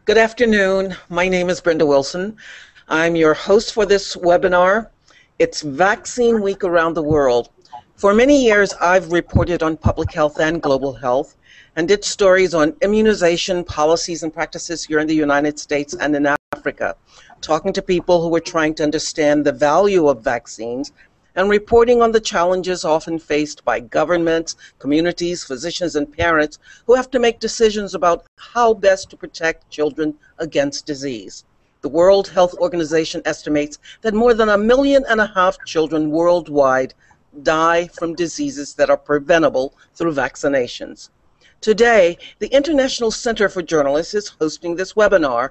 Good afternoon. My name is Brenda Wilson. I'm your host for this webinar. It's Vaccine Week around the world. For many years, I've reported on public health and global health and did stories on immunization policies and practices here in the United States and in Africa, talking to people who were trying to understand the value of vaccines and reporting on the challenges often faced by governments, communities, physicians, and parents who have to make decisions about how best to protect children against disease. The World Health Organization estimates that more than 1.5 million children worldwide die from diseases that are preventable through vaccinations. Today, the International Center for Journalists is hosting this webinar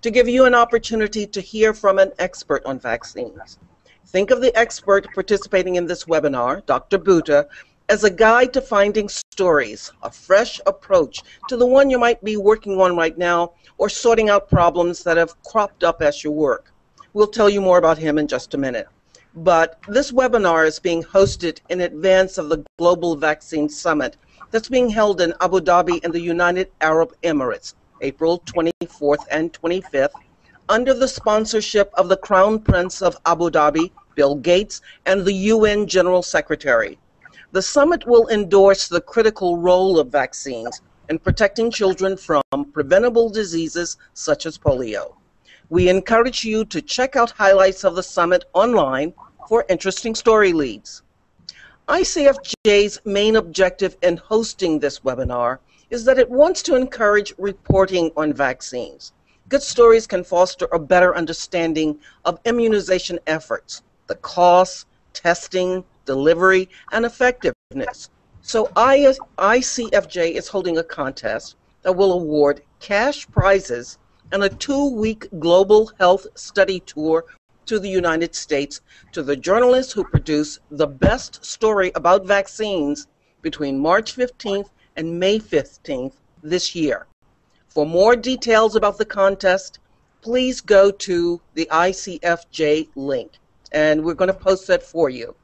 to give you an opportunity to hear from an expert on vaccines. Think of the expert participating in this webinar, Dr. Butta, as a guide to finding stories, a fresh approach to the one you might be working on right now or sorting out problems that have cropped up as you work. We'll tell you more about him in just a minute. But this webinar is being hosted in advance of the Global Vaccine Summit that's being held in Abu Dhabi in the United Arab Emirates, April 24th and 25th, under the sponsorship of the Crown Prince of Abu Dhabi, Bill Gates, and the UN General Secretary. The summit will endorse the critical role of vaccines in protecting children from preventable diseases such as polio. We encourage you to check out highlights of the summit online for interesting story leads. ICFJ's main objective in hosting this webinar is that it wants to encourage reporting on vaccines. Good stories can foster a better understanding of immunization efforts, the costs, testing, delivery, and effectiveness. So ICFJ is holding a contest that will award cash prizes and a 2-week global health study tour to the United States to the journalists who produce the best story about vaccines between March 15th and May 15th this year. For more details about the contest, please go to the ICFJ link, and we're going to post that for you.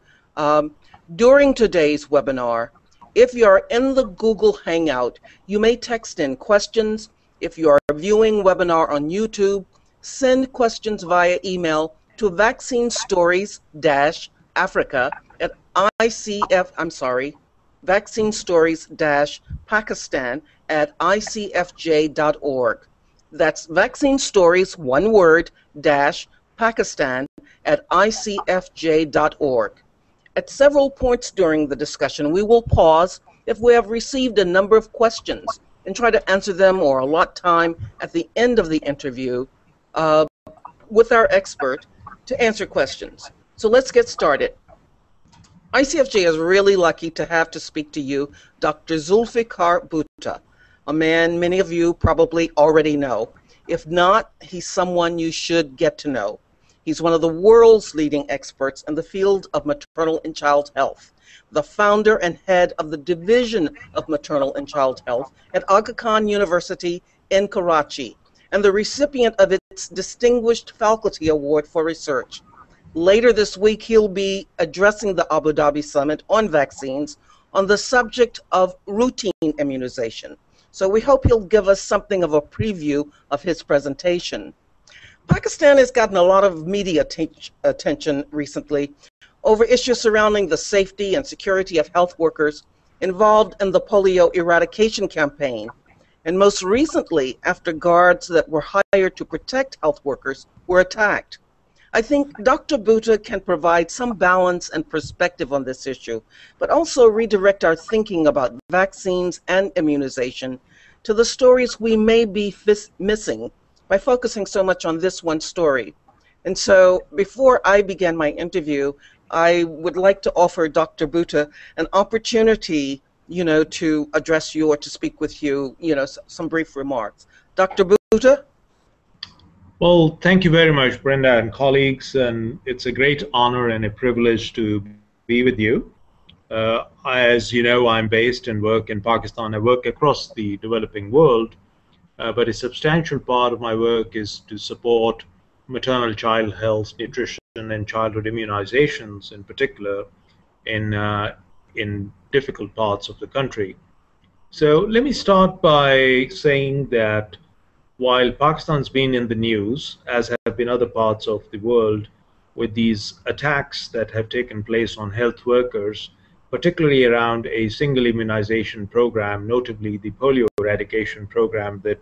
During today's webinar, if you are in the Google Hangout, you may text in questions. If you are viewing webinar on YouTube, send questions via email to vaccinestories-africa at vaccinestories-pakistan at icfj.org. That's vaccine stories, one word, -Pakistan at icfj.org. At several points during the discussion, we will pause if we have received a number of questions and try to answer them or allot time at the end of the interview with our expert to answer questions. So let's get started. ICFJ is really lucky to speak to you, Dr. Zulfikar Butta, a man many of you probably already know. If not, he's someone you should get to know. He's one of the world's leading experts in the field of maternal and child health, the founder and head of the Division of Maternal and Child Health at Aga Khan University in Karachi, and the recipient of its Distinguished Faculty Award for Research. Later this week, he'll be addressing the Abu Dhabi Summit on vaccines on the subject of routine immunization. So we hope he'll give us something of a preview of his presentation. Pakistan has gotten a lot of media attention recently over issues surrounding the safety and security of health workers involved in the polio eradication campaign, and most recently after guards that were hired to protect health workers were attacked. I think Dr. Butta can provide some balance and perspective on this issue, but also redirect our thinking about vaccines and immunization to the stories we may be missing by focusing so much on this one story. And so before I begin my interview, I would like to offer Dr. Butta an opportunity, to address you or to speak with you, some brief remarks. Dr. Butta? Well, thank you very much, Brenda and colleagues, and it's a great honor and a privilege to be with you. As you know, I'm based and work in Pakistan. I work across the developing world, but a substantial part of my work is to support maternal child health, nutrition, and childhood immunizations in particular in difficult parts of the country. So let me start by saying that while Pakistan's been in the news, as have been other parts of the world, with these attacks that have taken place on health workers, particularly around a single immunization program, notably the polio eradication program that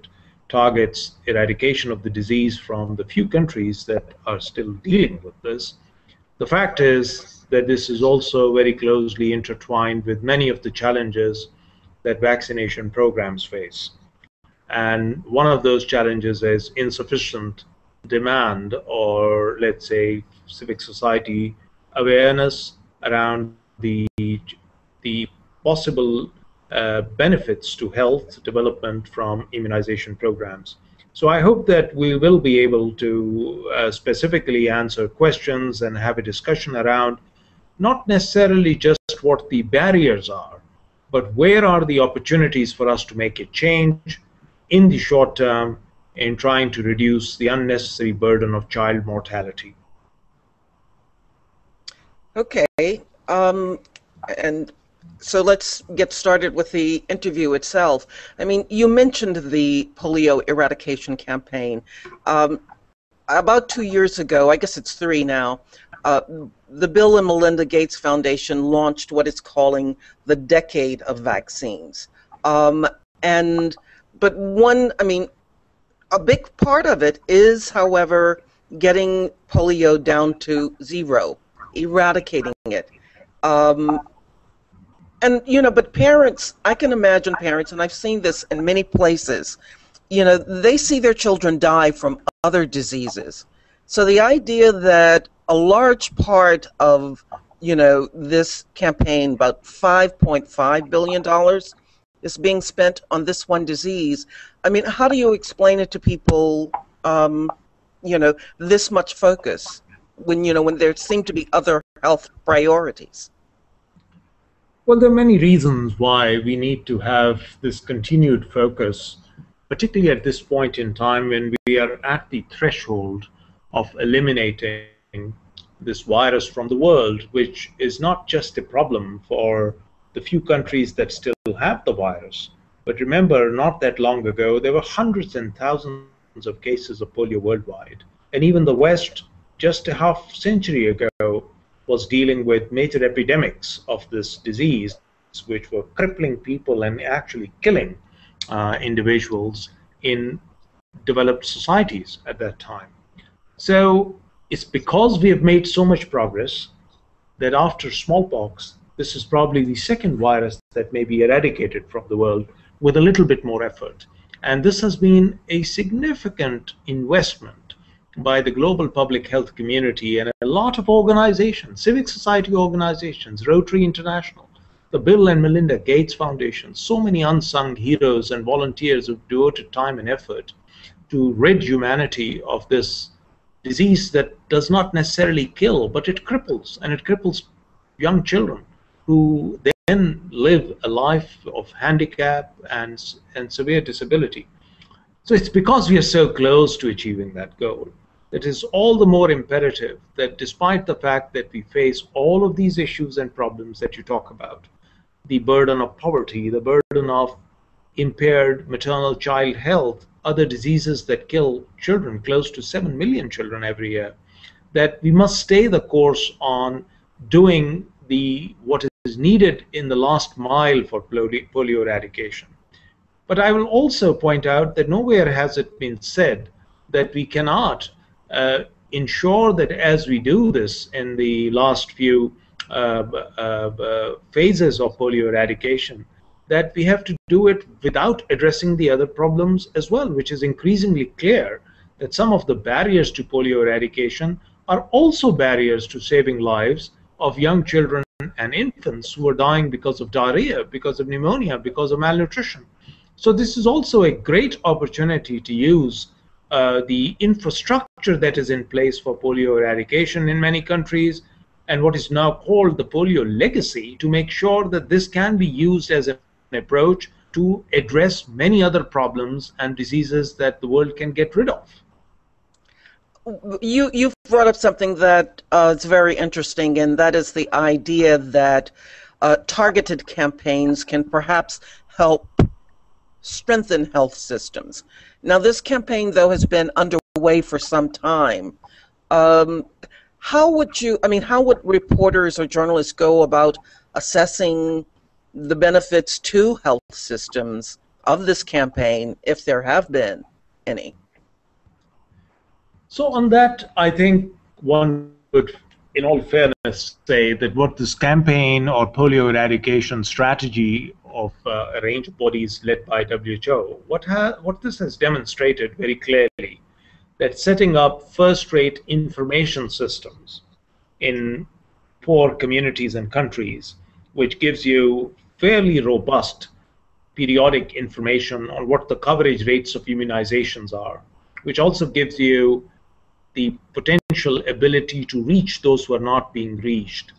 targets eradication of the disease from the few countries that are still dealing with this. The fact is that this is also very closely intertwined with many of the challenges that vaccination programs face. And one of those challenges is insufficient demand, or let's say civic society awareness around the possible benefits to health development from immunization programs. So I hope that we will be able to specifically answer questions and have a discussion around not necessarily just what the barriers are, but where are the opportunities for us to make a change in the short term in trying to reduce the unnecessary burden of child mortality. Okay, and so let's get started with the interview itself. I mean, you mentioned the polio eradication campaign. About 2 years ago, I guess it's 3 now, the Bill and Melinda Gates Foundation launched what it's calling the Decade of Vaccines. But a big part of it is, however, getting polio down to 0, eradicating it. But parents, I can imagine parents, and I've seen this in many places, they see their children die from other diseases. So the idea that a large part of, this campaign, about $5.5 billion, is being spent on this one disease. I mean, how do you explain it to people, this much focus when there seem to be other health priorities? Well, there are many reasons why we need to have this continued focus, particularly at this point in time when we are at the threshold of eliminating this virus from the world, which is not just a problem for the few countries that still have the virus. But remember, not that long ago, there were hundreds and thousands of cases of polio worldwide. And even the West, just a half century ago, was dealing with major epidemics of this disease, which were crippling people and actually killing individuals in developed societies at that time. So it's because we have made so much progress that after smallpox, this is probably the second virus that may be eradicated from the world with a little bit more effort. And this has been a significant investment by the global public health community and a lot of organizations, civic society organizations, Rotary International, the Bill and Melinda Gates Foundation, so many unsung heroes and volunteers who've devoted time and effort to rid humanity of this disease that does not necessarily kill, but it cripples, and it cripples young children who then live a life of handicap and severe disability. So it's because we are so close to achieving that goal that it is all the more imperative that despite the fact that we face all of these issues and problems that you talk about, the burden of poverty, the burden of impaired maternal child health, other diseases that kill children, close to 7 million children every year, that we must stay the course on doing what is needed in the last mile for polio eradication. But I will also point out that nowhere has it been said that we cannot ensure that as we do this in the last few phases of polio eradication, that we have to do it without addressing the other problems as well, which is increasingly clear that some of the barriers to polio eradication are also barriers to saving lives of young children and infants who are dying because of diarrhea, because of pneumonia, because of malnutrition. So this is also a great opportunity to use the infrastructure that is in place for polio eradication in many countries and what is now called the polio legacy to make sure that this can be used as an approach to address many other problems and diseases that the world can get rid of. You've brought up something that is very interesting, and that is the idea that targeted campaigns can perhaps help strengthen health systems. Now, this campaign, though, has been underway for some time. How would reporters or journalists go about assessing the benefits to health systems of this campaign, if there have been any? So on that, I think one would, in all fairness, say that what this campaign or polio eradication strategy of a range of bodies led by WHO, what this has demonstrated very clearly, that setting up first-rate information systems in poor communities and countries, which gives you fairly robust periodic information on what the coverage rates of immunizations are, which also gives you the potential ability to reach those who are not being reached.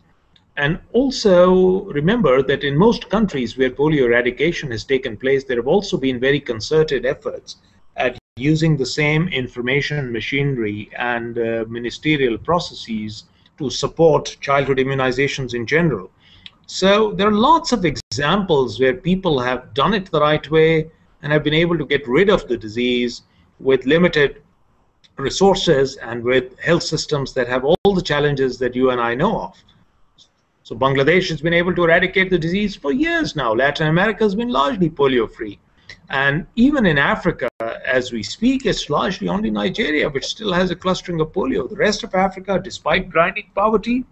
And also remember that in most countries where polio eradication has taken place, there have also been very concerted efforts at using the same information machinery and ministerial processes to support childhood immunizations in general. So there are lots of examples where people have done it the right way and have been able to get rid of the disease with limited resources and with health systems that have all the challenges that you and I know of. So Bangladesh has been able to eradicate the disease for years now. Latin America has been largely polio-free. And even in Africa, as we speak, it's largely only Nigeria which still has a clustering of polio. The rest of Africa, despite grinding poverty,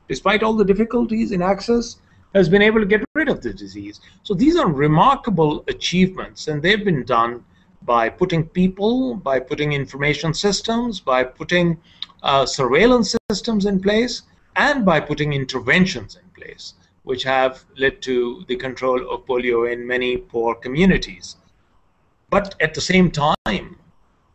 despite all the difficulties in access, has been able to get rid of the disease. So these are remarkable achievements, and they've been done by putting people, by putting information systems, by putting surveillance systems in place, and by putting interventions in place, which have led to the control of polio in many poor communities. But at the same time,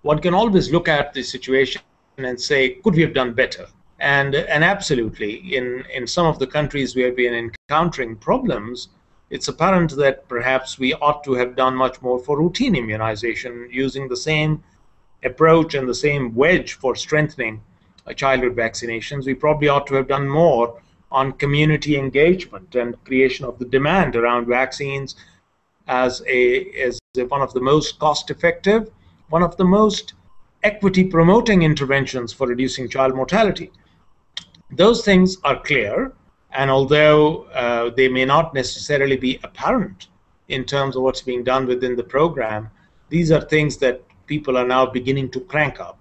one can always look at the situation and say, could we have done better? And absolutely, in some of the countries where we are encountering problems, it's apparent that perhaps we ought to have done much more for routine immunization, using the same approach and the same wedge for strengthening childhood vaccinations. We probably ought to have done more on community engagement and creation of the demand around vaccines as one of the most cost-effective, one of the most equity-promoting interventions for reducing child mortality. Those things are clear, and although they may not necessarily be apparent in terms of what's being done within the program, these are things that people are now beginning to crank up.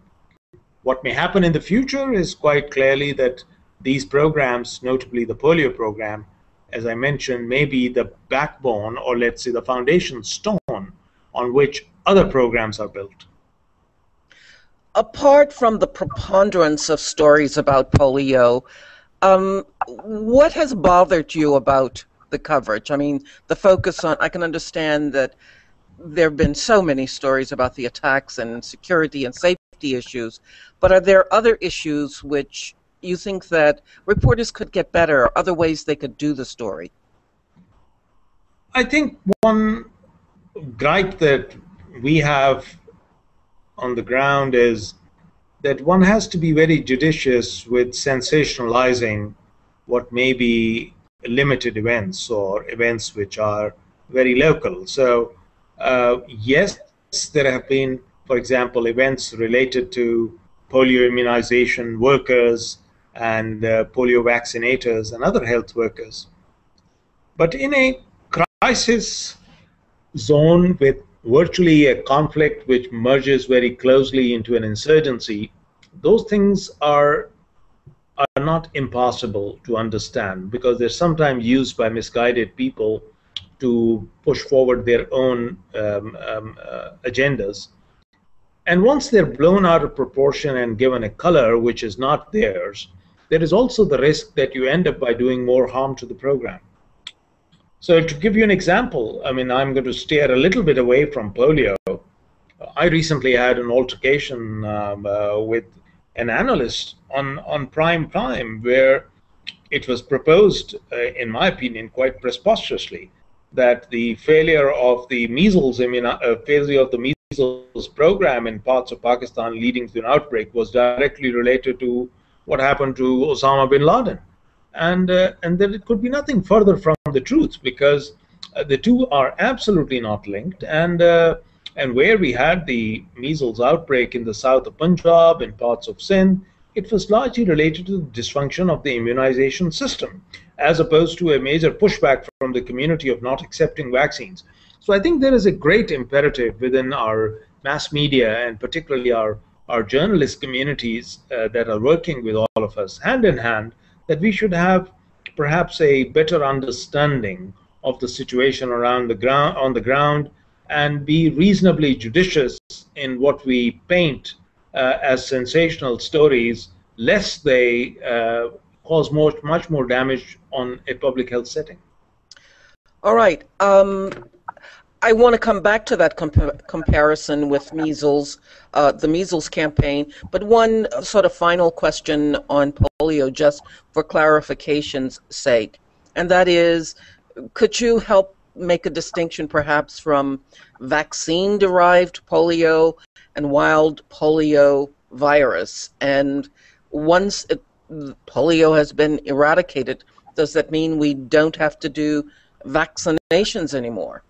What may happen in the future is quite clearly that these programs, notably the polio program, as I mentioned, may be the backbone, or let's say the foundation stone, on which other programs are built. Apart from the preponderance of stories about polio, what has bothered you about the coverage? I mean, the focus on, I can understand that there have been so many stories about the attacks and security and safety issues, but are there other issues which you think that reporters could get better, or other ways they could do the story? I think one gripe that we have on the ground is that one has to be very judicious with sensationalizing what may be limited events or events which are very local. So yes, there have been, for example, events related to polio immunization workers and polio vaccinators and other health workers. But in a crisis zone with virtually a conflict which merges very closely into an insurgency, those things are not impossible to understand, because they're sometimes used by misguided people to push forward their own agendas. And once they're blown out of proportion and given a color which is not theirs, there is also the risk that you end up by doing more harm to the program. So to give you an example, I mean, I'm going to steer a little bit away from polio. I recently had an altercation with an analyst on prime time, where it was proposed, in my opinion, quite preposterously, that the failure of the Measles program in parts of Pakistan leading to an outbreak was directly related to what happened to Osama bin Laden. And that it could be nothing further from the truth, because The two are absolutely not linked, and where we had the measles outbreak in the south of Punjab and parts of Sindh, it was largely related to the dysfunction of the immunization system, as opposed to a major pushback from the community of not accepting vaccines. So I think there is a great imperative within our mass media and particularly our journalist communities that are working with all of us hand in hand, that we should have perhaps a better understanding of the situation around the ground on the ground and be reasonably judicious in what we paint as sensational stories, lest they cause much more damage on a public health setting. All right. I want to come back to that comparison with measles, the measles campaign, but one sort of final question on polio, just for clarification's sake, and that is, could you help make a distinction perhaps from vaccine-derived polio and wild polio virus? And once polio has been eradicated, does that mean we don't have to do vaccinations anymore?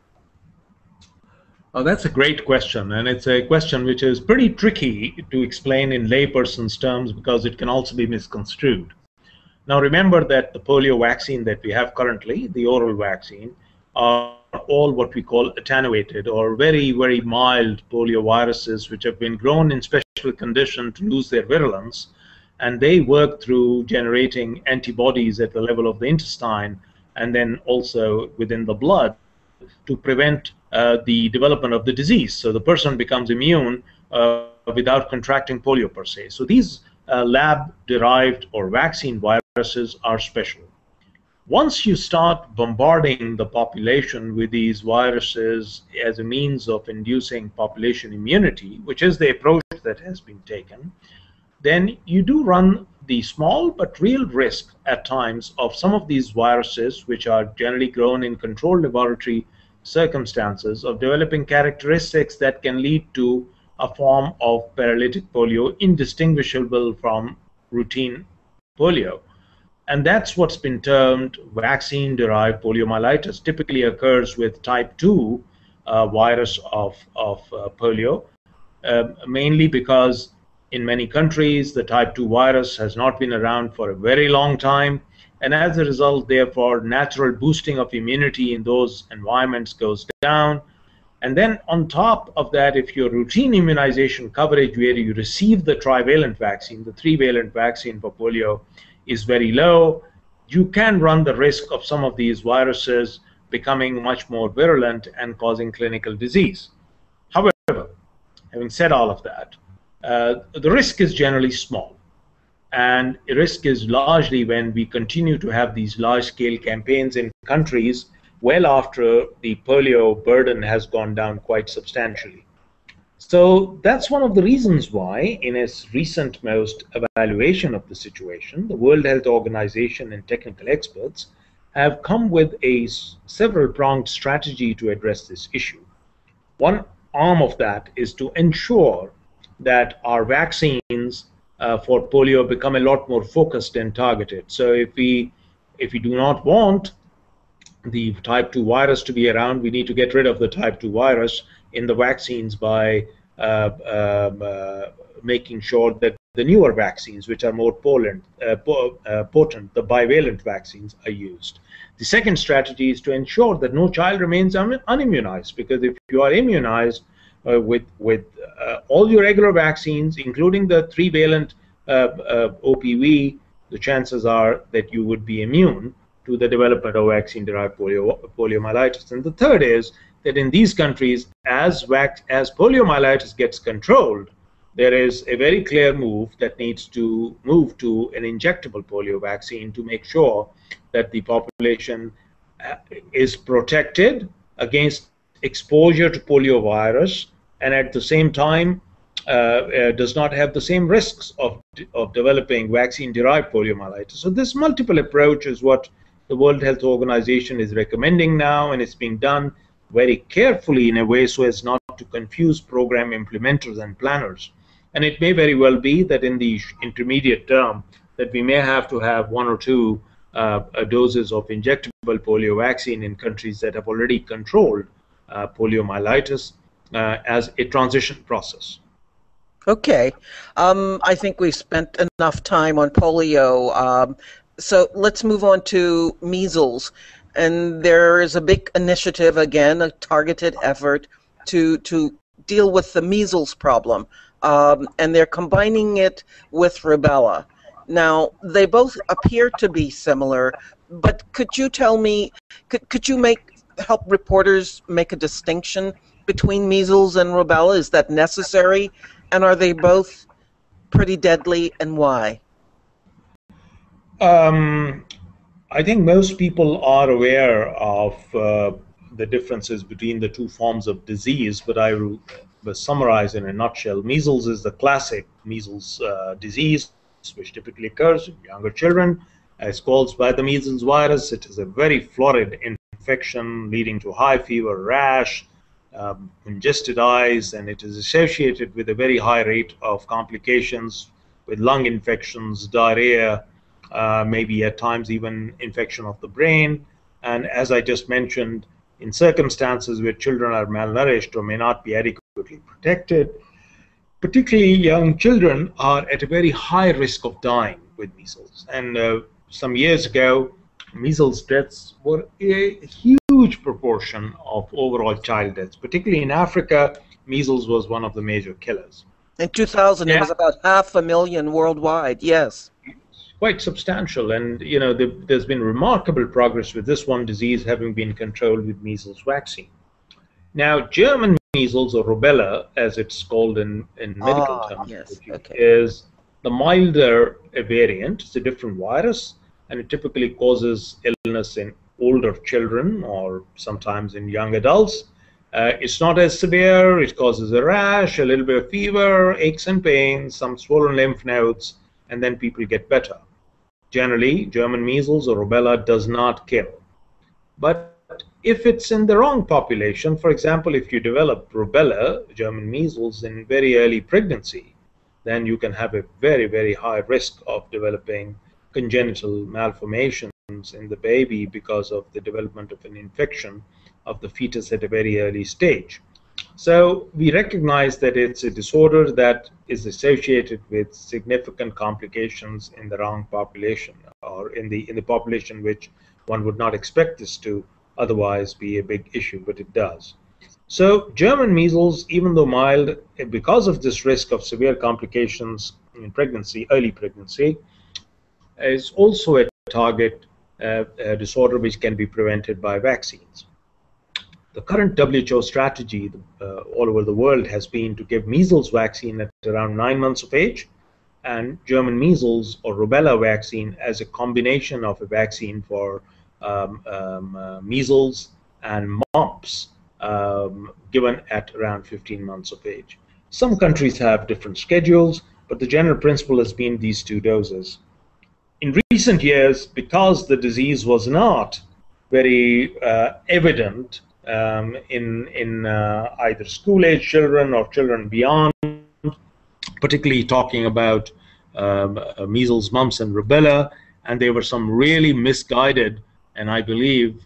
Oh, that's a great question, and it's a question which is pretty tricky to explain in layperson's terms because it can also be misconstrued. Now, remember that the polio vaccine that we have currently, the oral vaccine, are all what we call attenuated or very, very mild polio viruses which have been grown in special conditions to lose their virulence, and they work through generating antibodies at the level of the intestine and then also within the blood to prevent the development of the disease. So the person becomes immune without contracting polio per se. So these lab-derived or vaccine viruses are special. Once you start bombarding the population with these viruses as a means of inducing population immunity, which is the approach that has been taken, then you do run the small but real risk at times of some of these viruses, which are generally grown in controlled laboratory circumstances, of developing characteristics that can lead to a form of paralytic polio indistinguishable from routine polio. And that's what's been termed vaccine-derived poliomyelitis. Typically occurs with type 2 virus of polio, mainly because in many countries the type 2 virus has not been around for a very long time, and as a result, therefore, natural boosting of immunity in those environments goes down. And then on top of that, if your routine immunization coverage where you receive the trivalent vaccine, the 3-valent vaccine for polio, is very low, you can run the risk of some of these viruses becoming much more virulent and causing clinical disease. However, having said all of that, the risk is generally small. And the risk is largely when we continue to have these large-scale campaigns in countries well after the polio burden has gone down quite substantially. So that's one of the reasons why, in its recent most evaluation of the situation, the World Health Organization and technical experts have come with a several-pronged strategy to address this issue. One arm of that is to ensure that our vaccines for polio become a lot more focused and targeted. So if we do not want the type 2 virus to be around, we need to get rid of the type 2 virus in the vaccines by making sure that the newer vaccines, which are more potent, the bivalent vaccines, are used. The second strategy is to ensure that no child remains unimmunized, because if you are immunized with all your regular vaccines, including the 3-valent OPV, the chances are that you would be immune to the development of vaccine-derived poliomyelitis. And the third is that in these countries, as poliomyelitis gets controlled, there is a very clear move that needs to move to an injectable polio vaccine to make sure that the population is protected against exposure to polio virus, and at the same time does not have the same risks of developing vaccine-derived poliomyelitis. So this multiple approach is what the World Health Organization is recommending now, and it's being done very carefully in a way so as not to confuse program implementers and planners. And it may very well be that in the intermediate term that we may have to have 1 or 2 doses of injectable polio vaccine in countries that have already controlled poliomyelitis as a transition process. Okay. I think we've spent enough time on polio. So let's move on to measles. And there is a big initiative, again, a targeted effort to deal with the measles problem. And they're combining it with rubella. Now, they both appear to be similar, but could you tell me, could you help reporters make a distinction between measles and rubella? Is that necessary? And are they both pretty deadly, and why? I think most people are aware of the differences between the two forms of disease, but I will summarize in a nutshell. Measles is the classic measles disease, which typically occurs in younger children. It's caused by the measles virus. It is a very florid infection leading to high fever, rash, congested eyes, and it is associated with a very high rate of complications with lung infections, diarrhea, maybe at times even infection of the brain. And as I just mentioned, in circumstances where children are malnourished or may not be adequately protected, particularly young children are at a very high risk of dying with measles. And some years ago, measles deaths were a huge proportion of overall child deaths. Particularly in Africa, measles was one of the major killers. In 2000, it was about 500,000 worldwide, yes. Quite substantial, and there's been remarkable progress with this one disease having been controlled with measles vaccine. Now, German measles, or rubella, as it's called in medical terms, yes. is the milder variant. It's a different virus, and it typically causes illness in older children or sometimes in young adults. It's not as severe. It causes a rash, a little bit of fever, aches and pains, some swollen lymph nodes, and then people get better. Generally, German measles or rubella does not kill. But if it's in the wrong population, for example, if you develop rubella, German measles, in very early pregnancy, then you can have a very, very high risk of developing congenital malformations in the baby because of the development of an infection of the fetus at a very early stage. So we recognize that it's a disorder that is associated with significant complications in the wrong population, or in the population which one would not expect this to otherwise be a big issue, but it does. So German measles, even though mild, because of this risk of severe complications in pregnancy, early pregnancy, is also a target disorder which can be prevented by vaccines. The current WHO strategy all over the world has been to give measles vaccine at around 9 months of age, and German measles or rubella vaccine as a combination of a vaccine for measles and mumps given at around 15 months of age. Some countries have different schedules, but the general principle has been these two doses. In recent years, because the disease was not very evident in either school-age children or children beyond, particularly talking about measles, mumps, and rubella, and there were some really misguided and I believe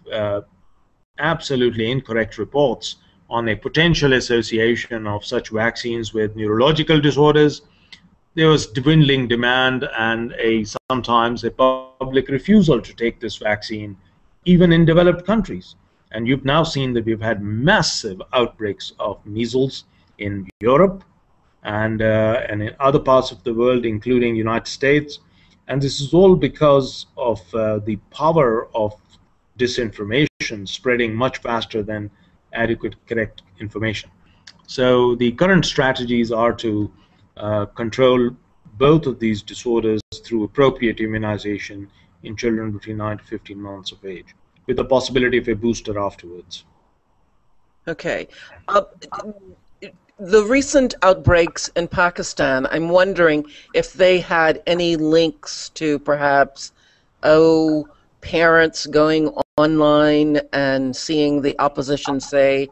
absolutely incorrect reports on a potential association of such vaccines with neurological disorders. There was dwindling demand and sometimes a public refusal to take this vaccine, even in developed countries. And you've now seen that we've had massive outbreaks of measles in Europe and in other parts of the world, including the United States. And this is all because of the power of disinformation spreading much faster than adequate, correct information. So the current strategies are to control both of these disorders through appropriate immunization in children between 9 to 15 months of age, with the possibility of a booster afterwards. Okay. The recent outbreaks in Pakistan, I'm wondering if they had any links to perhaps, parents going online and seeing the opposition, say,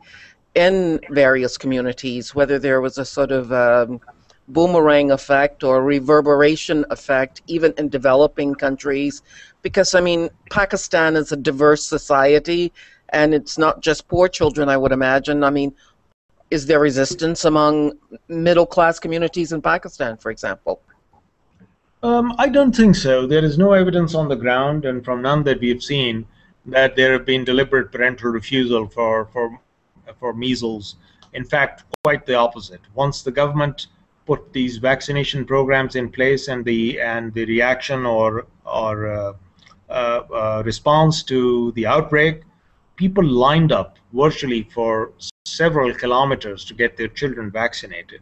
in various communities, whether there was a sort of boomerang effect or reverberation effect, even in developing countries, Because, I mean, Pakistan is a diverse society, and it's not just poor children, I would imagine. I mean, is there resistance among middle-class communities in Pakistan, for example? I don't think so. There is no evidence on the ground, and from none that we have seen, that there have been deliberate parental refusal for measles. In fact, quite the opposite. Once the government put these vaccination programs in place, and the reaction or response to the outbreak, people lined up virtually for several kilometers to get their children vaccinated.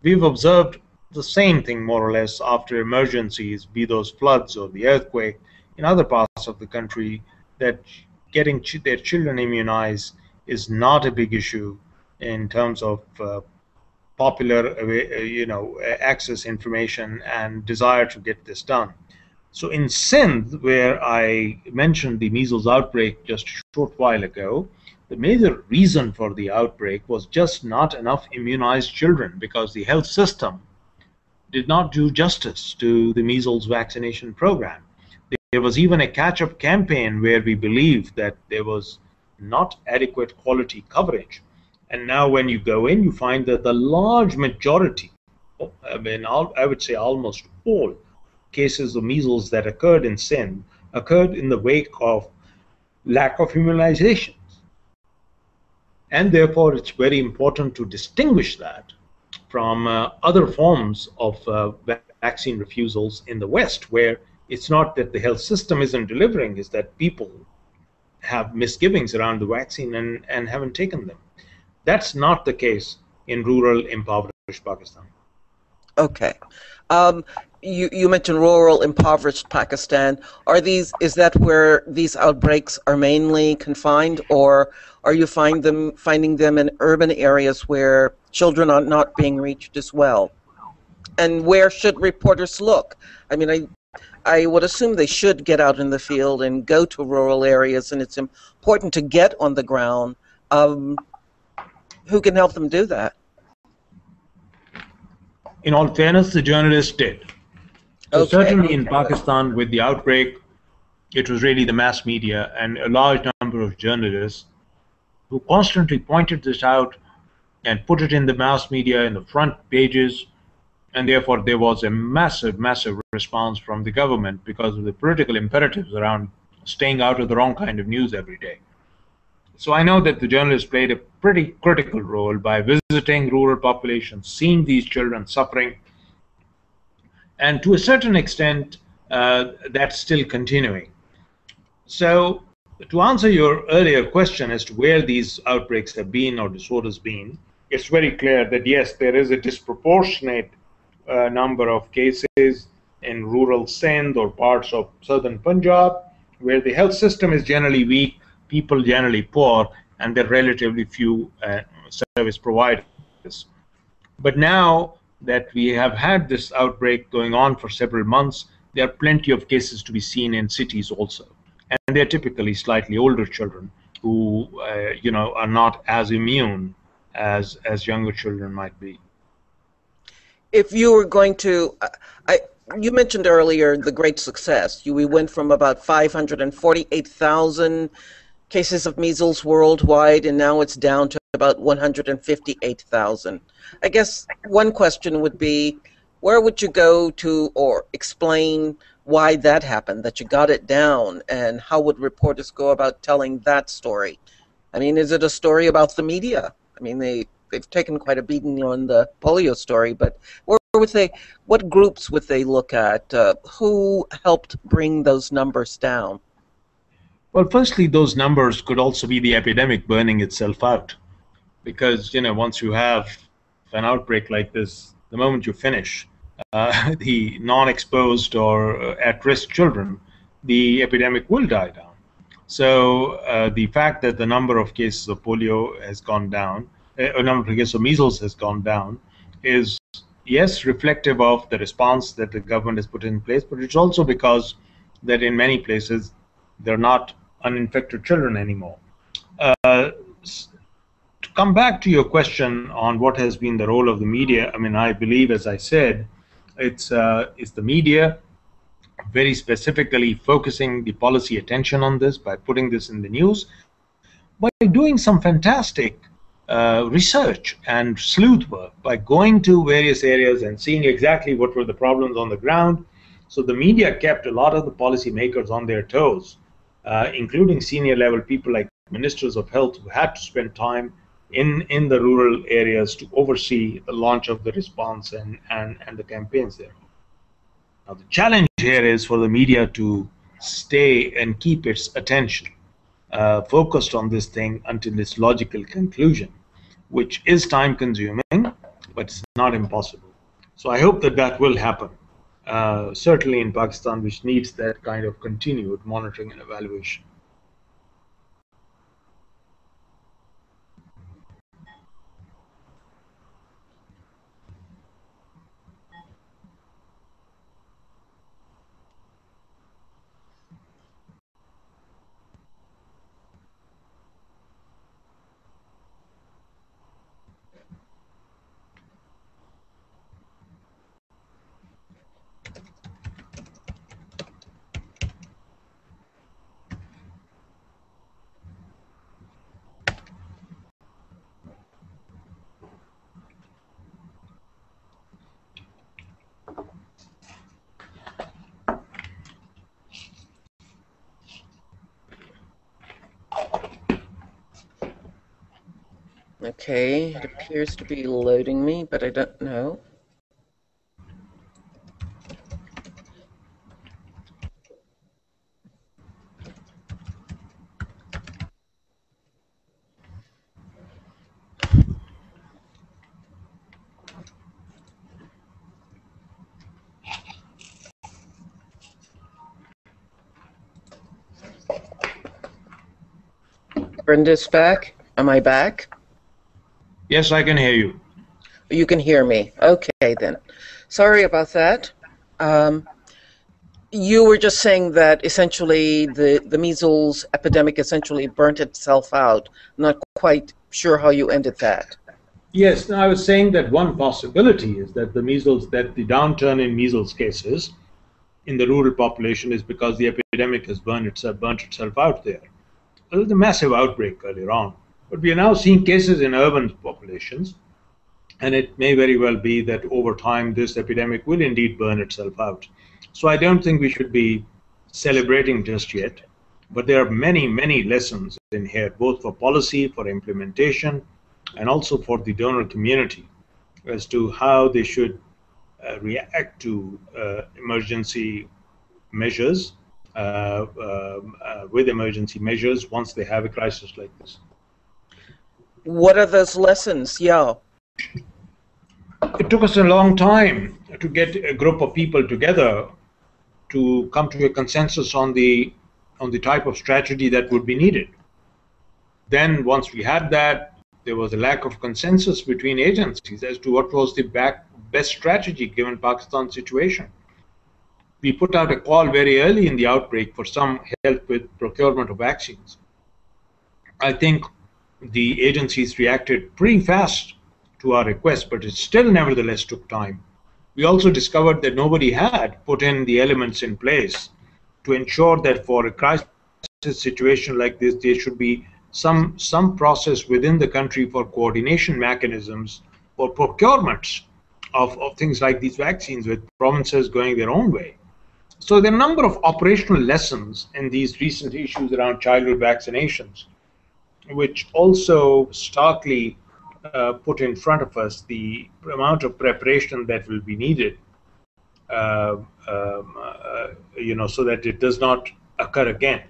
We've observed the same thing more or less after emergencies, be those floods or the earthquake in other parts of the country, that getting their children immunized is not a big issue in terms of popular, access information and desire to get this done. So in Sindh, where I mentioned the measles outbreak just a short while ago, the major reason for the outbreak was just not enough immunized children, because the health system did not do justice to the measles vaccination program. There was even a catch-up campaign where we believed that there was not adequate quality coverage. And now when you go in, you find that the large majority, I would say almost all cases of measles that occurred in Sindh occurred in the wake of lack of immunizations. And therefore, it's very important to distinguish that from other forms of vaccine refusals in the West, where it's not that the health system isn't delivering, it's that people have misgivings around the vaccine and haven't taken them. That's not the case in rural, impoverished Pakistan. Okay. You mentioned rural, impoverished Pakistan. Is that where these outbreaks are mainly confined, or are you finding them in urban areas where children are not being reached as well? And where should reporters look? I mean, I would assume they should get out in the field and go to rural areas, and it's important to get on the ground. Who can help them do that? In all fairness, the journalists did. So Okay. certainly in Pakistan, with the outbreak, it was really the mass media and a large number of journalists who constantly pointed this out and put it in the mass media in the front pages, and therefore there was a massive response from the government because of the political imperatives around staying out of the wrong kind of news every day. So I know that the journalists played a pretty critical role by visiting rural populations, seeing these children suffering, and to a certain extent that's still continuing. So to answer your earlier question as to where these outbreaks have been or disorders been, it's very clear that yes, there is a disproportionate number of cases in rural Sindh or parts of southern Punjab, where the health system is generally weak, people generally poor, and there are relatively few service providers. But now that we have had this outbreak going on for several months, there are plenty of cases to be seen in cities also. And they're typically slightly older children who are not as immune as younger children might be. If you were going to, you mentioned earlier the great success. We went from about 548,000 cases of measles worldwide, and now it's down to about 158,000. I guess one question would be, where would you go to or explain why that happened, that you got it down, and how would reporters go about telling that story? I mean, is it a story about the media? I mean, they've taken quite a beating on the polio story, but what groups would they look at? Who helped bring those numbers down? Well, firstly, those numbers could also be the epidemic burning itself out, because once you have an outbreak like this, the moment you finish the non-exposed or at-risk children, the epidemic will die down. So the fact that the number of cases of polio has gone down, a number of cases of measles has gone down, is yes reflective of the response that the government has put in place, but it's also because that in many places they're not uninfected children anymore. To come back to your question on what has been the role of the media, I mean, I believe, as I said, it's the media, very specifically focusing the policy attention on this by putting this in the news, by doing some fantastic research and sleuth work, by going to various areas and seeing exactly what were the problems on the ground. So the media kept a lot of the policymakers on their toes, including senior level people like ministers of health who had to spend time in the rural areas to oversee the launch of the response and the campaigns there. Now the challenge here is for the media to stay and keep its attention focused on this thing until its logical conclusion, which is time consuming, but it's not impossible. So I hope that that will happen, certainly in Pakistan, which needs that kind of continued monitoring and evaluation. Okay, it appears to be loading me, but I don't know. Brenda's back. Am I back? Yes, I can hear you. You can hear me. Okay, then. Sorry about that. You were just saying that essentially the measles epidemic essentially burnt itself out. I'm not quite sure how you ended that. Yes, no, I was saying that one possibility is that that the downturn in measles cases in the rural population is because the epidemic has burnt itself out there. There was a massive outbreak earlier on, but we are now seeing cases in urban populations, and it may very well be that over time this epidemic will indeed burn itself out. So I don't think we should be celebrating just yet, but there are many, many lessons in here, both for policy, for implementation, and also for the donor community as to how they should react to emergency measures, with emergency measures once they have a crisis like this. What are those lessons? Yeah. It took us a long time to get a group of people together to come to a consensus on the type of strategy that would be needed. Then once we had that, there was a lack of consensus between agencies as to what was the best strategy given Pakistan's situation. We put out a call very early in the outbreak for some help with procurement of vaccines. I think the agencies reacted pretty fast to our request, but it still nevertheless took time. We also discovered that nobody had put in the elements in place to ensure that for a crisis situation like this, there should be some process within the country for coordination mechanisms for procurements of things like these vaccines, with provinces going their own way. So there are a number of operational lessons in these recent issues around childhood vaccinations, which also starkly put in front of us the amount of preparation that will be needed, so that it does not occur again.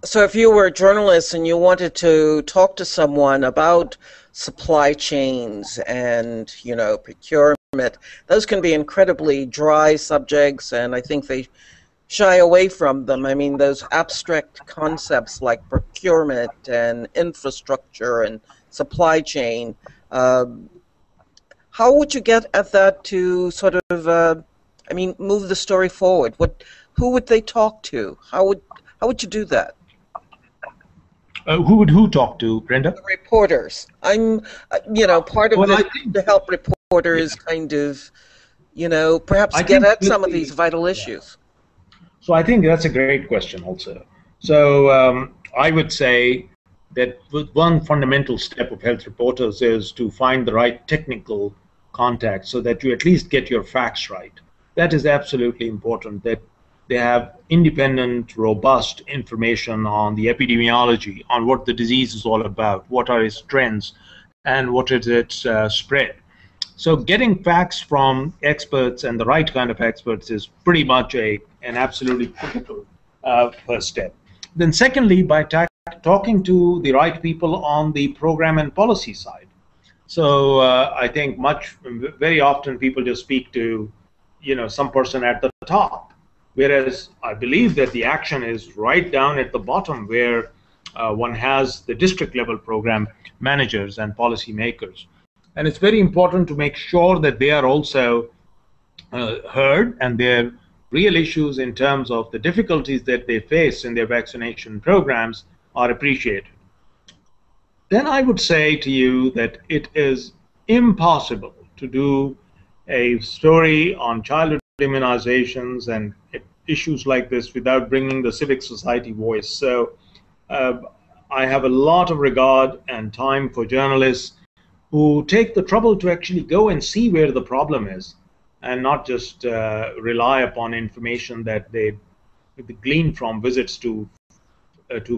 So if you were a journalist and you wanted to talk to someone about supply chains and, procurement, those can be incredibly dry subjects, and I think they shy away from them. I mean, those abstract concepts like procurement and infrastructure and supply chain, how would you get at that to sort of, move the story forward? Who would they talk to? How would you do that? Who would talk to, Brenda? The reporters. I'm, part of this to help reporters kind of perhaps I get think at with some of these the vital yeah. issues? So I think that's a great question also. So I would say that one fundamental step of health reporters is to find the right technical contact so that you at least get your facts right. That is absolutely important, that they have independent, robust information on the epidemiology, on what the disease is all about, what are its trends, and what is its spread. So getting facts from experts and the right kind of experts is pretty much an absolutely critical first step. Then secondly, by talking to the right people on the program and policy side. So I think very often people just speak to, some person at the top, whereas I believe that the action is right down at the bottom where one has the district level program managers and policy makers. And it's very important to make sure that they are also heard and their real issues in terms of the difficulties that they face in their vaccination programs are appreciated. Then I would say to you that it is impossible to do a story on childhood immunizations and issues like this without bringing the civic society voice. So uh, I have a lot of regard and time for journalists who take the trouble to actually go and see where the problem is and not just rely upon information that they glean from visits to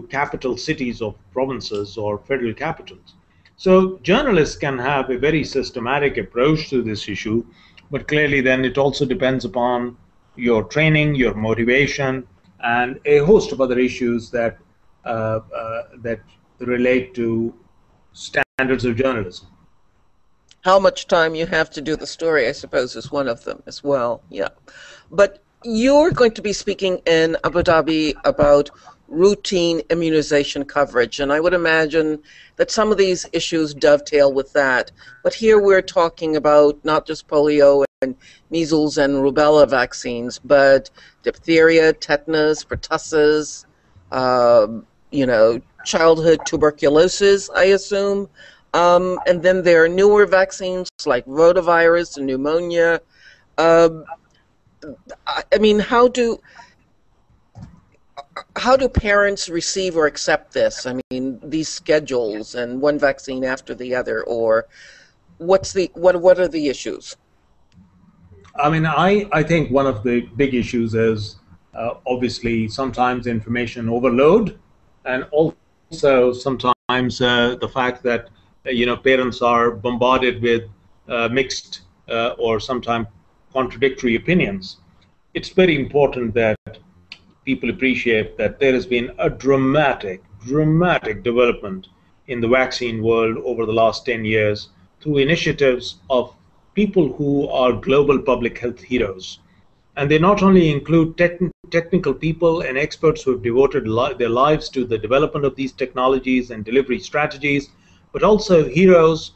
capital cities of provinces or federal capitals. So journalists can have a very systematic approach to this issue, but clearly then it also depends upon your training, your motivation, and a host of other issues that relate to standards of journalism. How much time you have to do the story, I suppose, is one of them as well. Yeah. But you're going to be speaking in Abu Dhabi about routine immunization coverage, and I would imagine that some of these issues dovetail with that. But here we're talking about not just polio and measles and rubella vaccines, but diphtheria, tetanus, pertussis, childhood tuberculosis, I assume. And then there are newer vaccines like rotavirus and pneumonia. I mean, how do parents receive or accept this? I mean, these schedules and one vaccine after the other, or what are the issues? I mean, I think one of the big issues is obviously sometimes information overload, and also sometimes the fact that parents are bombarded with mixed or sometimes contradictory opinions. It's very important that people appreciate that there has been a dramatic development in the vaccine world over the last 10 years through initiatives of people who are global public health heroes. And they not only include technical people and experts who have devoted their lives to the development of these technologies and delivery strategies, but also heroes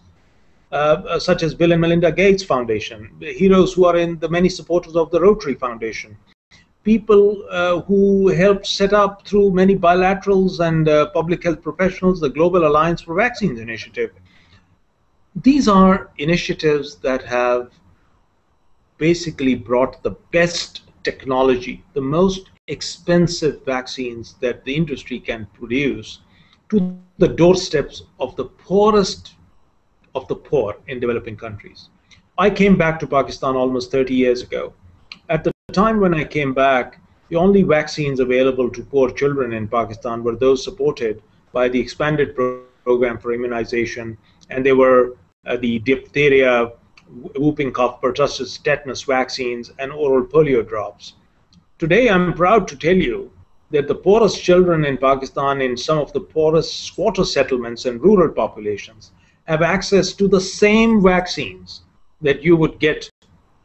such as Bill and Melinda Gates Foundation, heroes who are in the many supporters of the Rotary Foundation, people who helped set up through many bilaterals and public health professionals the Global Alliance for Vaccines initiative. These are initiatives that have basically brought the best technology, the most expensive vaccines that the industry can produce, to the doorsteps of the poorest of the poor in developing countries. I came back to Pakistan almost 30 years ago. At the time when I came back, the only vaccines available to poor children in Pakistan were those supported by the expanded program for immunization, and they were the diphtheria, whooping cough, pertussis, tetanus vaccines, and oral polio drops. Today, I'm proud to tell you that the poorest children in Pakistan in some of the poorest squatter settlements and rural populations have access to the same vaccines that you would get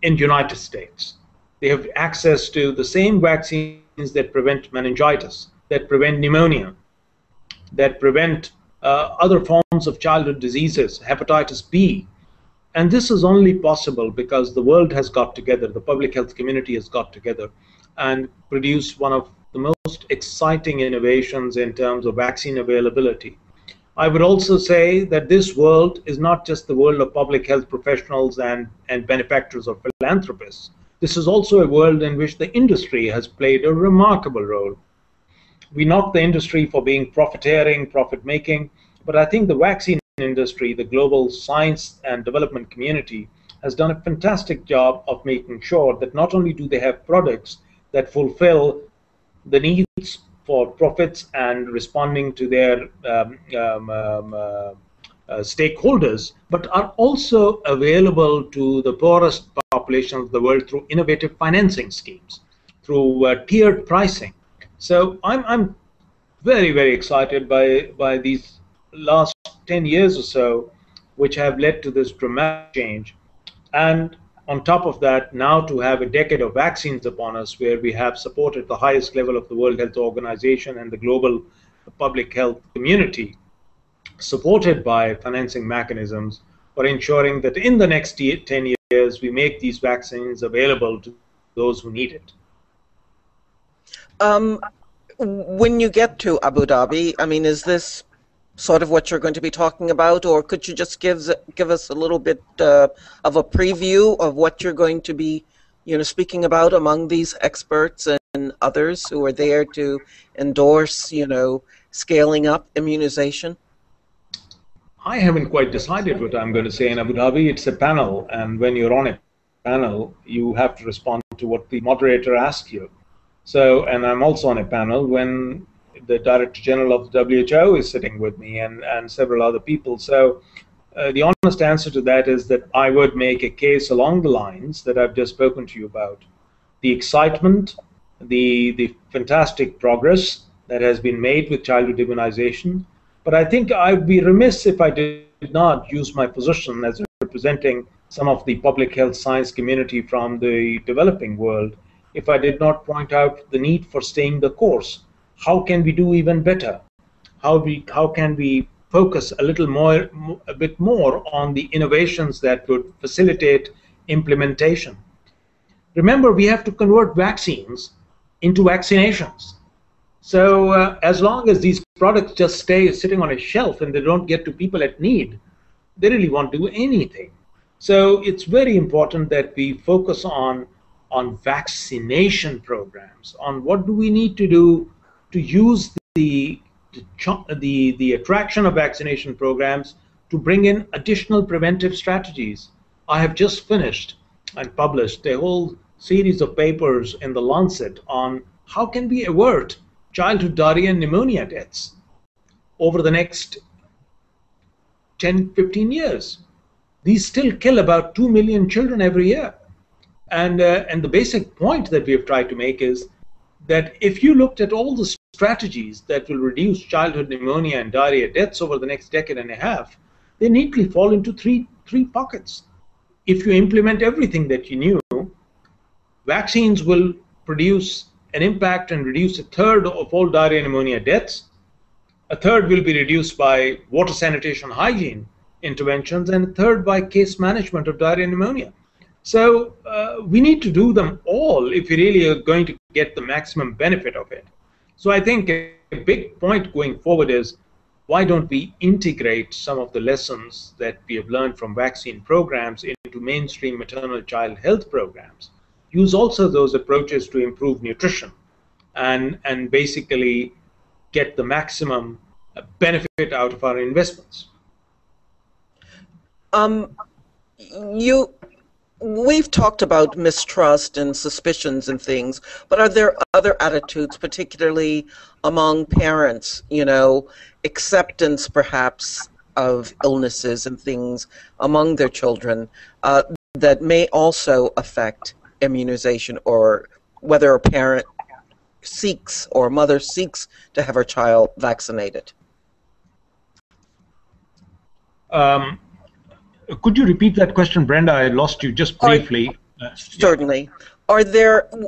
in the United States. They have access to the same vaccines that prevent meningitis, that prevent pneumonia, that prevent other forms of childhood diseases, hepatitis B. And this is only possible because the world has got together, the public health community has got together and produced one of the most exciting innovations in terms of vaccine availability. I would also say that this world is not just the world of public health professionals and benefactors or philanthropists. This is also a world in which the industry has played a remarkable role. We knock the industry for being profiteering, profit making, but I think the vaccine industry, the global science and development community, has done a fantastic job of making sure that not only do they have products that fulfill the needs for profits and responding to their stakeholders, but are also available to the poorest population of the world through innovative financing schemes, through tiered pricing. So I'm very, very excited by these last 10 years or so, which have led to this dramatic change. And on top of that, now to have a decade of vaccines upon us, where we have supported the highest level of the World Health Organization and the global public health community, supported by financing mechanisms for ensuring that in the next 10 years, we make these vaccines available to those who need it. When you get to Abu Dhabi, I mean, is this sort of what you're going to be talking about, or could you just give us a little bit of a preview of what you're going to be, speaking about among these experts and others who are there to endorse, scaling up immunization? I haven't quite decided what I'm going to say in Abu Dhabi. It's a panel, and when you're on a panel, you have to respond to what the moderator asks you. So, and I'm also on a panel when the Director General of the WHO is sitting with me and several other people. So the honest answer to that is that I would make a case along the lines that I've just spoken to you about. The excitement, the fantastic progress that has been made with childhood immunization. But I think I'd be remiss if I did not use my position as representing some of the public health science community from the developing world if I did not point out the need for staying the course. How can we do even better? How can we focus a bit more on the innovations that would facilitate implementation? Remember, we have to convert vaccines into vaccinations. So as long as these products just stay sitting on a shelf and they don't get to people at need, they really won't do anything. So it's very important that we focus on vaccination programs, on what do we need to do to use the attraction of vaccination programs to bring in additional preventive strategies. I have just finished and published a whole series of papers in the Lancet on how can we avert childhood diarrhea and pneumonia deaths over the next 10, 15 years. These still kill about 2 million children every year. And the basic point that we have tried to make is that if you looked at all the strategies that will reduce childhood pneumonia and diarrhea deaths over the next decade and a half, they neatly fall into three pockets. If you implement everything that you knew, vaccines will produce an impact and reduce a third of all diarrhea and pneumonia deaths. A third will be reduced by water sanitation hygiene interventions, and a third by case management of diarrhea and pneumonia. So we need to do them all if we really are going to get the maximum benefit of it. So I think a big point going forward is, why don't we integrate some of the lessons that we have learned from vaccine programs into mainstream maternal child health programs? Use also those approaches to improve nutrition and basically get the maximum benefit out of our investments. We've talked about mistrust and suspicions and things, but are there other attitudes, particularly among parents, acceptance perhaps of illnesses and things among their children that may also affect immunization, or whether a parent seeks or a mother seeks to have her child vaccinated? Could you repeat that question, Brenda? I lost you just briefly. Certainly.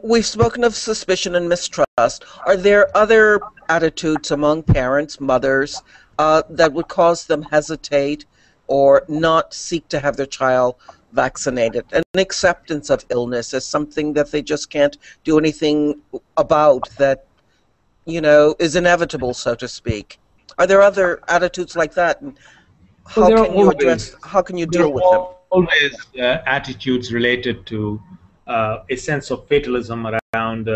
We've spoken of suspicion and mistrust. Are there other attitudes among parents, mothers, that would cause them hesitate or not seek to have their child vaccinated? An acceptance of illness as something that they just can't do anything about, that, is inevitable, so to speak. Are there other attitudes like that? And So how can you address, how can you there deal are with them? always attitudes related to a sense of fatalism around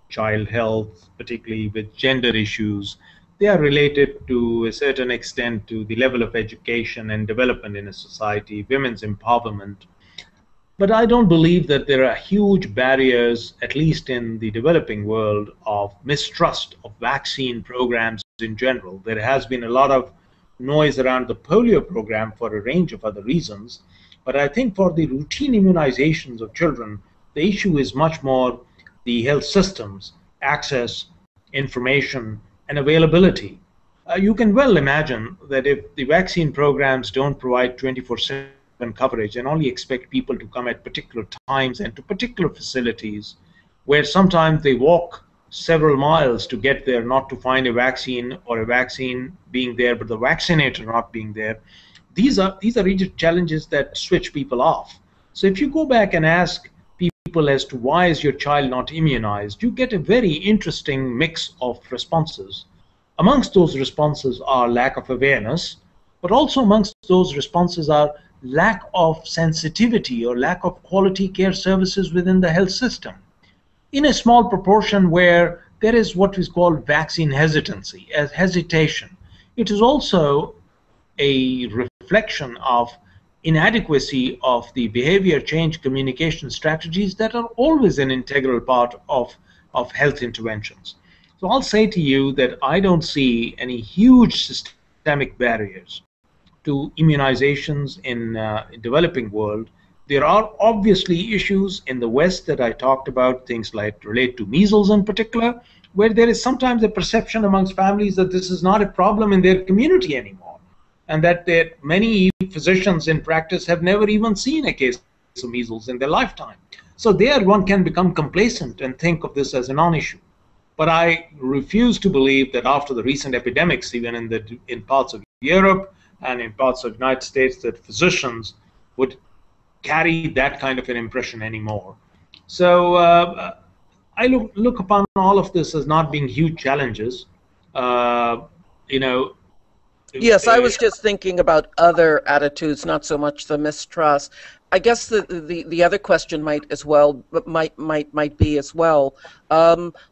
child health, particularly with gender issues. They are related to a certain extent to the level of education and development in a society, women's empowerment. But I don't believe that there are huge barriers, at least in the developing world, of mistrust of vaccine programs in general. There has been a lot of noise around the polio program for a range of other reasons. But I think for the routine immunizations of children, the issue is much more the health systems, access, information, and availability. You can well imagine that if the vaccine programs don't provide 24/7 coverage and only expect people to come at particular times and to particular facilities where sometimes they walk several miles to get there, not to find a vaccine or a vaccine being there but the vaccinator not being there, these are rigid challenges that switch people off. So if you go back and ask people as to why is your child not immunized, you get a very interesting mix of responses. Amongst those responses are lack of awareness, but also amongst those responses are lack of sensitivity or lack of quality care services within the health system. In a small proportion where there is what is called vaccine hesitancy, as hesitation. It is also a reflection of inadequacy of the behavior change communication strategies that are always an integral part of health interventions. So I'll say to you that I don't see any huge systemic barriers to immunizations in developing world. There are obviously issues in the West that I talked about, things like relate to measles in particular, where there is sometimes a perception amongst families that this is not a problem in their community anymore, and that many physicians in practice have never even seen a case of measles in their lifetime. So there one can become complacent and think of this as a non-issue. But I refuse to believe that after the recent epidemics, even in parts of Europe and in parts of the United States, that physicians would carry that kind of an impression anymore. So I look upon all of this as not being huge challenges. You know. Yes, I was just thinking about other attitudes, not so much the mistrust. I guess the other question might as well might be as well.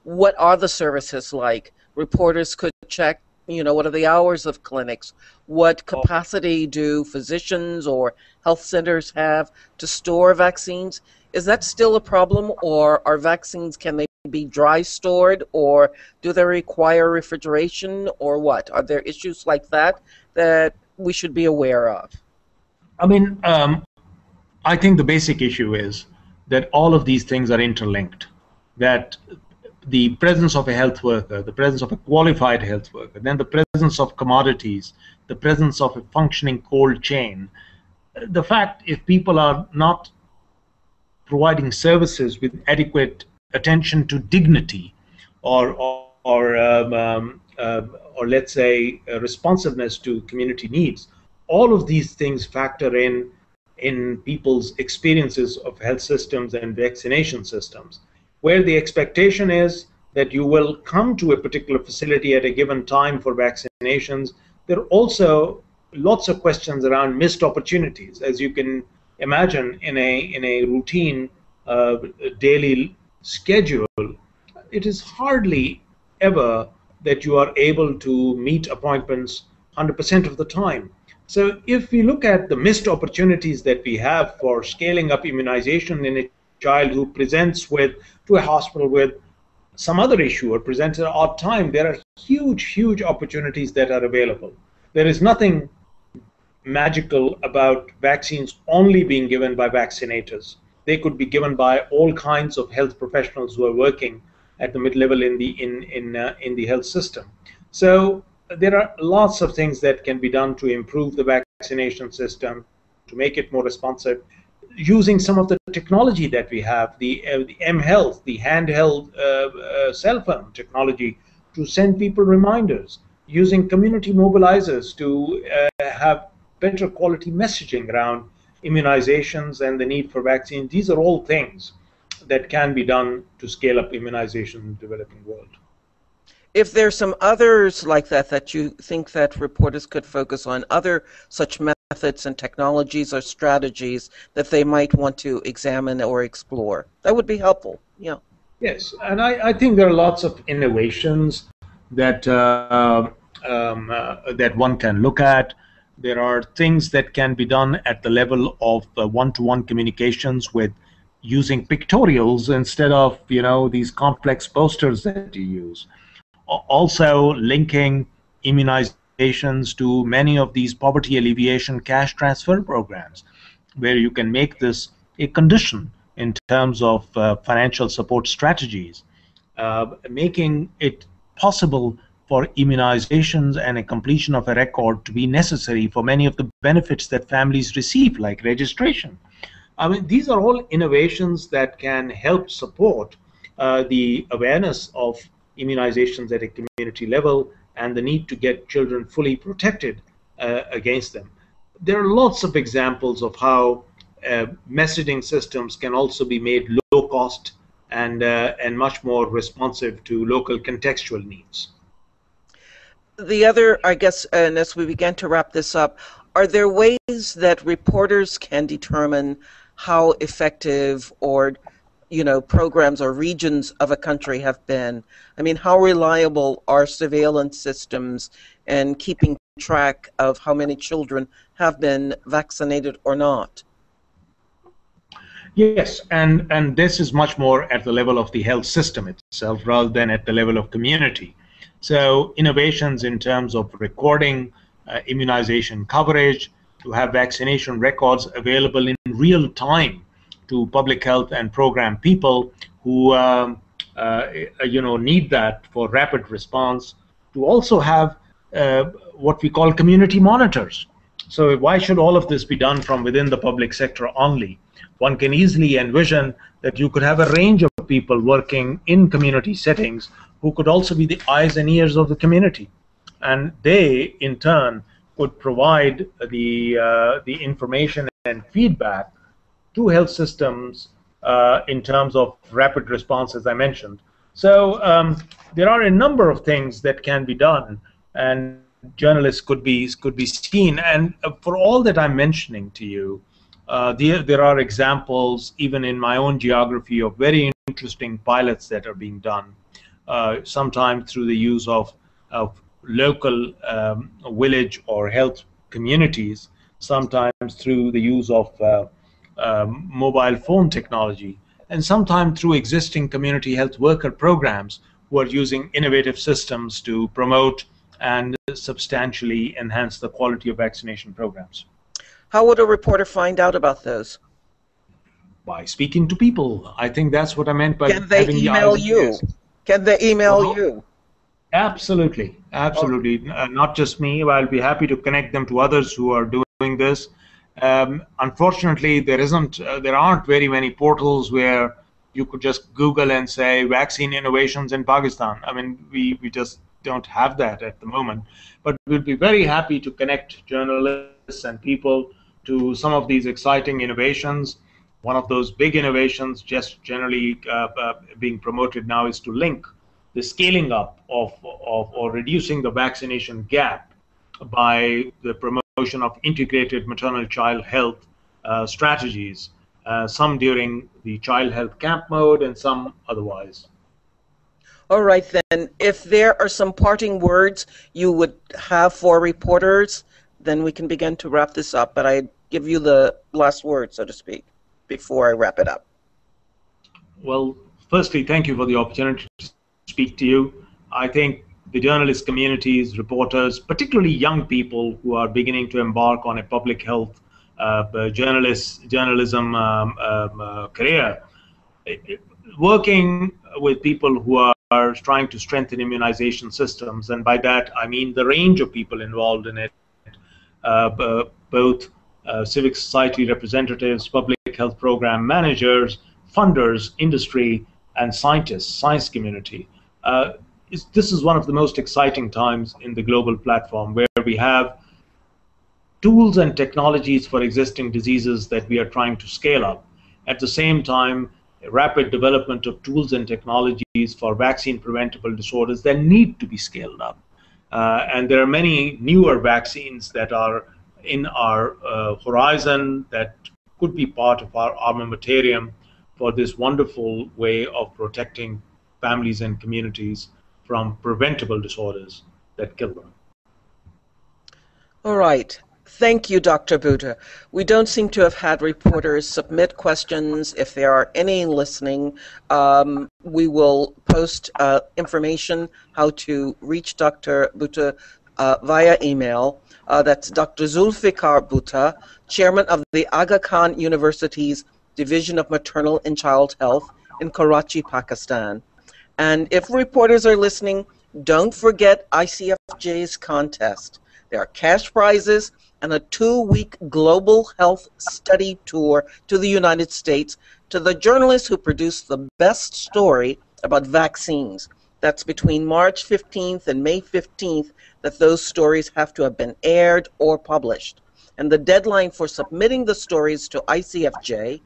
What are the services like? Reporters could check. What are the hours of clinics? What capacity do physicians or health centers have to store vaccines? Is that still a problem, or are vaccines, can they be dry stored, or do they require refrigeration, or what? Are there issues like that that we should be aware of? I mean, I think the basic issue is that all of these things are interlinked, that the presence of a health worker, the presence of a qualified health worker, then the presence of commodities, the presence of a functioning cold chain, the fact if people are not providing services with adequate attention to dignity or let's say responsiveness to community needs, all of these things factor in people's experiences of health systems and vaccination systems, where the expectation is that you will come to a particular facility at a given time for vaccinations. There are also lots of questions around missed opportunities. As you can imagine, in a routine daily schedule, it is hardly ever that you are able to meet appointments 100% of the time. So if we look at the missed opportunities that we have for scaling up immunization in a child who presents to a hospital with some other issue or presents at an odd time, there are huge opportunities that are available. There is nothing magical about vaccines only being given by vaccinators. They could be given by all kinds of health professionals who are working at the mid-level in the health system. So there are lots of things that can be done to improve the vaccination system, to make it more responsive, using some of the technology that we have, the mHealth, the handheld cell phone technology to send people reminders, using community mobilizers to have better quality messaging around immunizations and the need for vaccines. These are all things that can be done to scale up immunization in the developing world. if there's some others like that that you think that reporters could focus on, other such methods and technologies or strategies that they might want to examine or explore, that would be helpful. Yeah. Yes, and I think there are lots of innovations that that one can look at. There are things that can be done at the level of one-to-one communications with using pictorials instead of these complex posters that you use. Also linking immunizations to many of these poverty alleviation cash transfer programs, where you can make this a condition in terms of financial support strategies, making it possible for immunizations and a completion of a record to be necessary for many of the benefits that families receive, like registration. I mean, these are all innovations that can help support the awareness of immunizations at a community level and the need to get children fully protected against them. There are lots of examples of how messaging systems can also be made low cost and much more responsive to local contextual needs. The other, I guess, and as we begin to wrap this up, are there ways that reporters can determine how effective or programs or regions of a country have been? I mean, how reliable are surveillance systems and keeping track of how many children have been vaccinated or not? Yes, and this is much more at the level of the health system itself rather than at the level of community. So innovations in terms of recording immunization coverage, to have vaccination records available in real time to public health and program people who need that for rapid response, to also have what we call community monitors. So why should all of this be done from within the public sector only? One can easily envision that you could have a range of people working in community settings who could also be the eyes and ears of the community, and they in turn could provide the information and feedback to health systems in terms of rapid response, as I mentioned. So there are a number of things that can be done, and journalists could be seen. And for all that I'm mentioning to you, there are examples even in my own geography of very interesting pilots that are being done, sometimes through the use of local village or health communities, sometimes through the use of mobile phone technology, and sometimes through existing community health worker programs who are using innovative systems to promote and substantially enhance the quality of vaccination programs. How would a reporter find out about those? By speaking to people. I think that's what I meant by Can they email you? Can they email you? Absolutely, absolutely. Not just me. I'll be happy to connect them to others who are doing this. Unfortunately, there aren't very many portals where you could just Google and say vaccine innovations in Pakistan. I mean, we just don't have that at the moment. But we'd be very happy to connect journalists and people to some of these exciting innovations. One of those big innovations just generally being promoted now is to link the scaling up of or reducing the vaccination gap by the promotion of integrated maternal child health strategies, some during the child health camp mode and some otherwise. All right, then, if there are some parting words you would have for reporters, then we can begin to wrap this up. But I give you the last word, so to speak, before I wrap it up. Well, firstly, thank you for the opportunity to speak to you. I think the journalist communities, reporters, particularly young people who are beginning to embark on a public health journalism career, working with people who are trying to strengthen immunization systems, and by that I mean the range of people involved in it, both civic society representatives, public health program managers, funders, industry, and scientists, science community. This is one of the most exciting times in the global platform, where we have tools and technologies for existing diseases that we are trying to scale up. At the same time, rapid development of tools and technologies for vaccine preventable disorders that need to be scaled up. And there are many newer vaccines that are in our horizon that could be part of our armamentarium for this wonderful way of protecting families and communities from preventable disorders that kill them. All right. Thank you, Dr. Butta. We don't seem to have had reporters submit questions. If there are any listening, we will post information how to reach Dr. Butta via email. That's Dr. Zulfikar Butta, chairman of the Aga Khan University's Division of Maternal and Child Health in Karachi, Pakistan. And if reporters are listening, don't forget ICFJ's contest. There are cash prizes and a 2-week global health study tour to the United States to the journalists who produced the best story about vaccines. That's between March 15th and May 15th that those stories have to have been aired or published. And the deadline for submitting the stories to ICFJ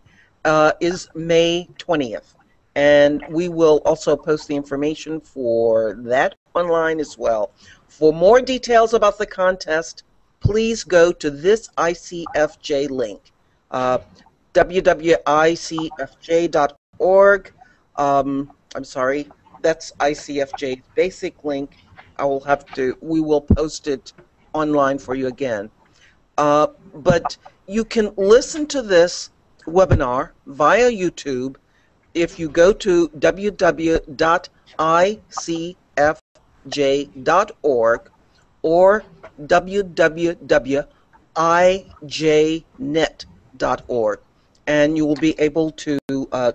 is May 20th. And we will also post the information for that online as well. For more details about the contest, please go to this ICFJ link, www.icfj.org. I'm sorry, that's ICFJ's basic link. We will post it online for you again. But you can listen to this webinar via YouTube if you go to www.icfj.org or www.ijnet.org, and you will be able to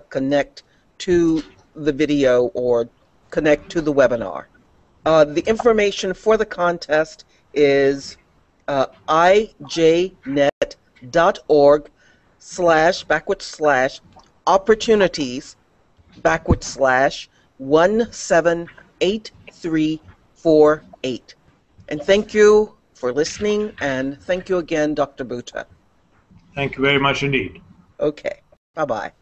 connect to the video or connect to the webinar. The information for the contest is ijnet.org/opportunities/178348. And thank you for listening, and thank you again, Dr. Butta. Thank you very much indeed. Okay, bye-bye.